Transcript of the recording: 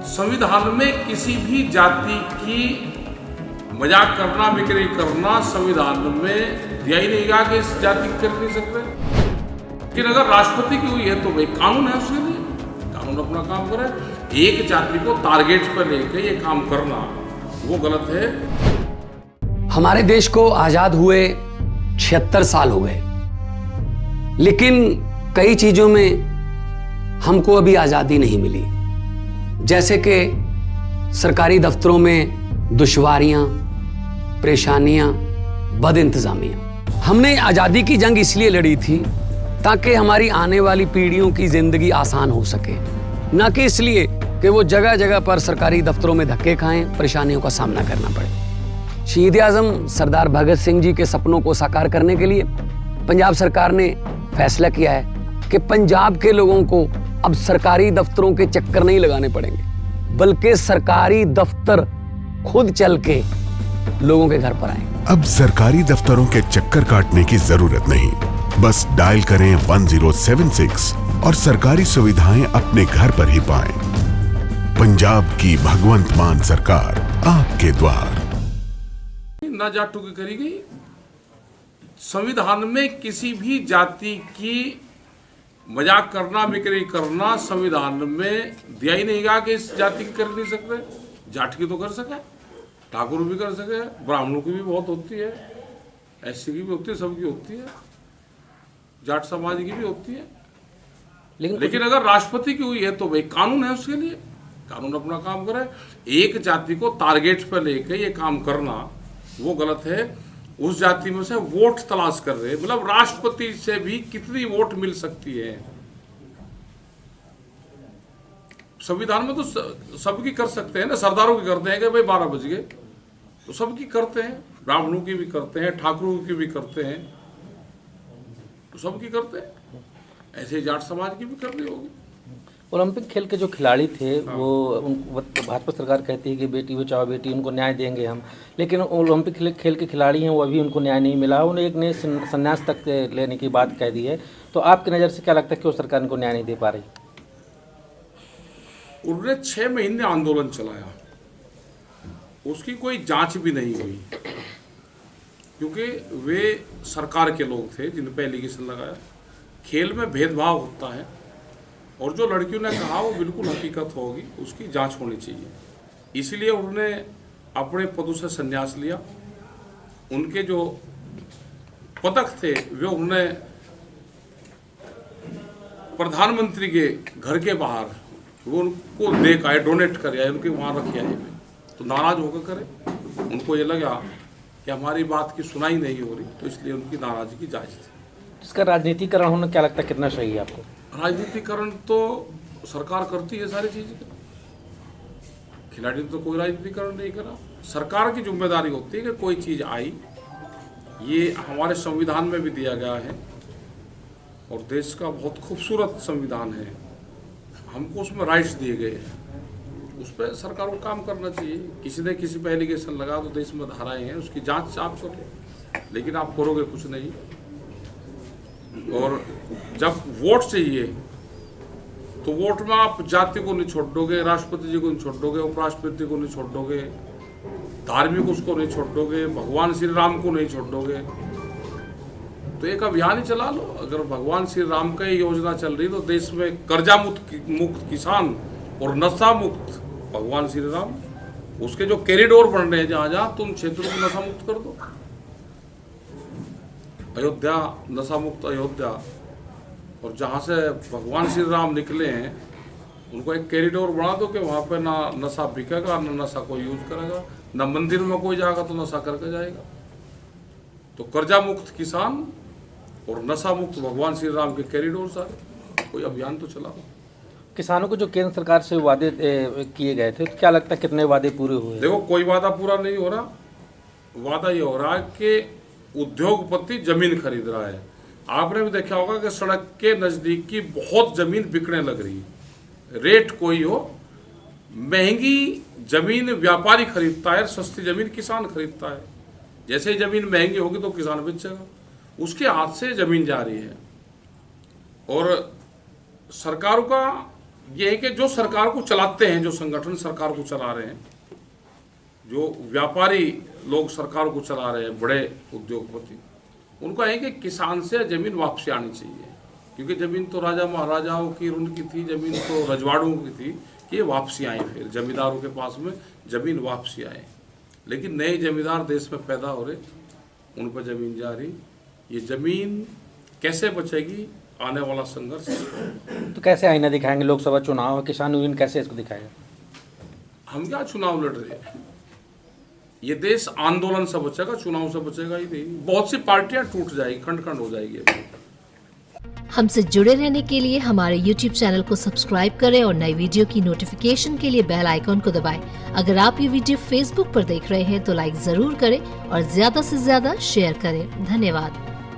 संविधान में किसी भी जाति की मजाक करना, बिक्री करना संविधान में दिया ही नहीं गया कि इस जाति की कर नहीं सकते। लेकिन अगर राष्ट्रपति की हुई है तो भाई कानून है उसके लिए, कानून अपना काम करे। एक जाति को टारगेट पर लेके ये काम करना वो गलत है। हमारे देश को आजाद हुए 76 साल हो गए, लेकिन कई चीजों में हमको अभी आजादी नहीं मिली। जैसे कि सरकारी दफ्तरों में दुश्वारियां, परेशानियां, बदइंतजामियां। हमने आजादी की जंग इसलिए लड़ी थी ताकि हमारी आने वाली पीढ़ियों की जिंदगी आसान हो सके, ना कि इसलिए कि वो जगह जगह पर सरकारी दफ्तरों में धक्के खाएं, परेशानियों का सामना करना पड़े। शहीद आजम सरदार भगत सिंह जी के सपनों को साकार करने के लिए पंजाब सरकार ने फैसला किया है कि पंजाब के लोगों को अब सरकारी दफ्तरों के चक्कर नहीं लगाने पड़ेंगे, बल्कि सरकारी दफ्तर खुद चल के लोगों के घर पर आएंगे। अब सरकारी दफ्तरों के चक्कर काटने की जरूरत नहीं, बस डायल करें 1076 और सरकारी सुविधाएं अपने घर पर ही पाएं। पंजाब की भगवंत मान सरकार आपके द्वार। ना जाटू की करी गई। संविधान में किसी भी जाति की मजाक करना, बिक्री करना संविधान में दिया ही नहीं गया कि इस जाति की कर नहीं सकते। जाट की तो कर सके, ठाकुर भी कर सके, ब्राह्मणों की भी बहुत होती है, एससी की भी होती है, सबकी होती है, जाट समाज की भी होती है। लेकिन अगर राष्ट्रपति की हुई है तो भाई कानून है उसके लिए, कानून अपना काम करे। एक जाति को टारगेट पर लेके ये काम करना वो गलत है। उस जाति में से वोट तलाश कर रहे, मतलब राष्ट्रपति से भी कितनी वोट मिल सकती है। संविधान में तो सबकी कर सकते हैं ना, सरदारों की करते हैं कि भाई 12 बज गए, तो सबकी करते हैं, ब्राह्मणों की भी करते हैं, ठाकुरों की भी करते हैं, तो सबकी करते हैं। ऐसे जाट समाज की भी करनी होगी। ओलंपिक खेल के जो खिलाड़ी थे वो भाजपा सरकार कहती है कि बेटी बचाओ बेटी, उनको न्याय देंगे हम, लेकिन ओलंपिक खेल के खिलाड़ी हैं वो अभी उनको न्याय नहीं मिला। उन्हें एक नए संन्यास तक लेने की बात कह दी है। तो आपकी नज़र से क्या लगता है कि वो सरकार इनको न्याय नहीं दे पा रही? उन्होंने 6 महीने आंदोलन चलाया, उसकी कोई जांच भी नहीं हुई, क्योंकि वे सरकार के लोग थे जिन पे एलिगेशन लगाया। खेल में भेदभाव होता है और जो लड़कियों ने कहा वो बिल्कुल हकीकत होगी, उसकी जांच होनी चाहिए। इसलिए उन्होंने अपने पदों से संन्यास लिया। उनके जो पदक थे वे उन्होंने प्रधानमंत्री के घर के बाहर वो उनको दे आए, डोनेट कर आए, उनके वहाँ रखे आए। तो नाराज होकर करे, उनको ये लगा कि हमारी बात की सुनाई नहीं हो रही, तो इसलिए उनकी नाराजगी जायज थी। इसका राजनीतिकरण होना क्या लगता है कितना सही है आपको? राजनीतिकरण तो सरकार करती है सारी चीज़ें, खिलाड़ी तो कोई राजनीतिकरण नहीं करा। सरकार की जिम्मेदारी होती है कि कोई चीज़ आई, ये हमारे संविधान में भी दिया गया है और देश का बहुत खूबसूरत संविधान है, हमको उसमें राइट्स दिए गए हैं, उस पर सरकार को काम करना चाहिए। किसी ने किसी पर एलिगेशन लगा तो देश में धाराएं हैं, उसकी जांच आप करो, लेकिन आप करोगे कुछ नहीं। और जब वोट चाहिए तो वोट में आप जाति को नहीं छोड़ दोगे, राष्ट्रपति जी को नहीं छोड़ दोगे, उपराष्ट्रपति को नहीं छोड़ दोगे, धार्मिक उसको नहीं छोड़ दोगे, भगवान श्री राम को नहीं छोड़ दोगे। तो एक अभियान ही चला लो। अगर भगवान श्री राम का ही योजना चल रही तो देश में कर्जा मुक्त किसान और नशा मुक्त भगवान श्री राम, उसके जो कॉरिडोर बन रहे हैं जहाँ जहाँ, तुम क्षेत्रों को नशा मुक्त कर दो। अयोध्या नशा मुक्त अयोध्या, और जहाँ से भगवान श्री राम निकले हैं उनको एक कॉरिडोर बना दो कि वहाँ पे ना नशा बिकेगा, ना नशा कोई यूज करेगा, ना मंदिर में कोई जाएगा तो नशा करके जाएगा। तो कर्जा मुक्त किसान और नशा मुक्त भगवान श्री राम के कॉरिडोर सारे, कोई अभियान तो चलाओ। किसानों को जो केंद्र सरकार से वादे किए गए थे, तो क्या लगता है कितने वादे पूरे हुए? देखो, कोई वादा पूरा नहीं हो रहा। वादा ये हो रहा है कि उद्योगपति जमीन खरीद रहा है। आपने भी देखा होगा कि सड़क के नजदीक की बहुत जमीन बिकने लग रही है। रेट कोई हो, महंगी जमीन व्यापारी खरीदता है, सस्ती जमीन किसान खरीदता है। जैसे ही जमीन महंगी होगी तो किसान बेचेगा, उसके हाथ से जमीन जा रही है। और सरकारों का ये है कि जो सरकार को चलाते हैं, जो संगठन सरकार को चला रहे हैं, जो व्यापारी लोग सरकार को चला रहे हैं, बड़े उद्योगपति, उनका है कि किसान से जमीन वापसी आनी चाहिए, क्योंकि जमीन तो राजा महाराजाओं की उनकी थी, जमीन तो रजवाड़ों की थी, कि ये वापसी आई, फिर जमींदारों के पास में जमीन वापसी आए। लेकिन नए जमींदार देश में पैदा हो रहे, उन पर जमीन जा रही, ये जमीन कैसे बचेगी, आने वाला संघर्ष। तो कैसे आईना दिखाएंगे? लोकसभा चुनाव है, किसान यूनियन कैसे इसको दिखाएगा? हम क्या चुनाव लड़ रहे हैं? ये देश आंदोलन से बचेगा, चुनाव से बचेगा ही नहीं। बहुत सी पार्टियां टूट जाएगी, खंड खंड हो जाएगी। हमसे जुड़े रहने के लिए हमारे YouTube चैनल को सब्सक्राइब करें और नई वीडियो की नोटिफिकेशन के लिए बेल आइकॉन को दबाएं। अगर आप ये वीडियो Facebook पर देख रहे हैं तो लाइक जरूर करें और ज्यादा से ज्यादा शेयर करें। धन्यवाद।